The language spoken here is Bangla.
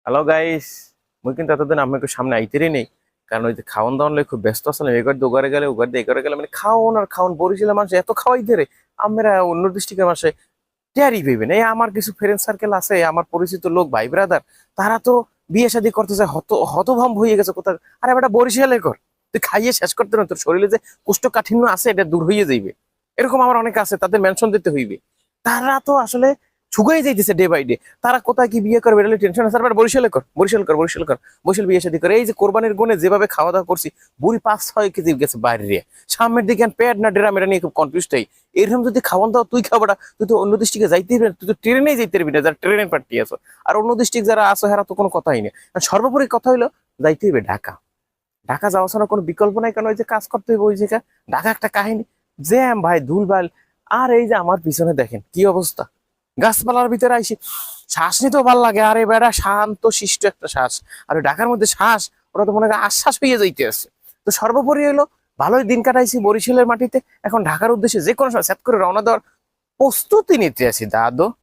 হ্যালো গাইস, মুই কিন্তু এতদিন আপনাকে সামনে আইতেরই নেই। কারণ ওই যে খাওয়ান দাওয়ান লই খুব ব্যস্ত আসলাম। এবার দিয়ে ওগারে গেলে ওগার দিয়ে এগারে গেলে মানে খাওন আর খাওন বরিশালের মানুষ এত খাওয়াইতে রে। আমরা অন্য ডিস্ট্রিক্টের মানুষে টেরই পাইবেন। এই আমার কিছু ফ্রেন্ড সার্কেল আছে, আমার পরিচিত লোক ভাই ব্রাদার, তারা তো বিয়ে শাদী করতে যায় হতভম্ব হয়ে গেছে কোথাও। আরে বেটা বরিশালে কর, তুই খাইয়ে শেষ করতে না, তোর শরীরে যে কোষ্ঠকাঠিন্য আছে এটা দূর হয়ে যাইবে। এরকম আমার অনেক আছে, তাদের মেনশন দিতে হইবে। তারা তো আসলে ছুগাই যাইতেছে ডে বাই ডে। তারা কোথায় কি বিয়ে করবে এটা টেনশন আছে। আর বরিশালে কর, বরিশাল কর, বরিশাল কর, বরিশাল বিয়ে শাদী করে। এই যে কোরবানির গুণে যেভাবে খাওয়া দাওয়া করছি, বুড়ি 5-6 কেজি গেছে বাইরে। সামনের দিকে পেট না ডেরা মেরা নিয়ে খুব কনফিউজ হই। এরকম যদি খাওয়ান দাওয়া তুই খাবাটা, তুই তো অন্য ডিস্ট্রিক্টে যাইতেই পারবি না, তুই তো ট্রেনেই যাইতে পারবি না, যারা ট্রেনের পার্টি আছো। আর অন্য ডিস্ট্রিক্ট যারা আছো হেরা তো কোনো কথাই নেই। আর সর্বোপরি কথা হইলো যাইতে হইবে ঢাকা। ঢাকা যাওয়া ছাড়া কোনো বিকল্প নাই, কারণ ওই যে কাজ করতে হইবে ওই জায়গা। ঢাকা একটা কাহিনী, জ্যাম ভাই, ধুলবাল। আর এই যে আমার পিছনে দেখেন কি অবস্থা, গাছপালার ভিতরে আইসি শ্বাস নিতেও ভাল লাগে। আরে বেড়া শান্ত শিষ্ট একটা শ্বাস, আর ওই ঢাকার মধ্যে শ্বাস, ওরা তো মনে হয় আশ্বাস হয়ে যাইতে আছে। তো সর্বোপরি হলো ভালোই দিন কাটাইছি বরিশালের মাটিতে। এখন ঢাকার উদ্দেশ্যে যে কোনো সময় সেট করে রওনা দেওয়ার প্রস্তুতি নিতে আছি দাদু।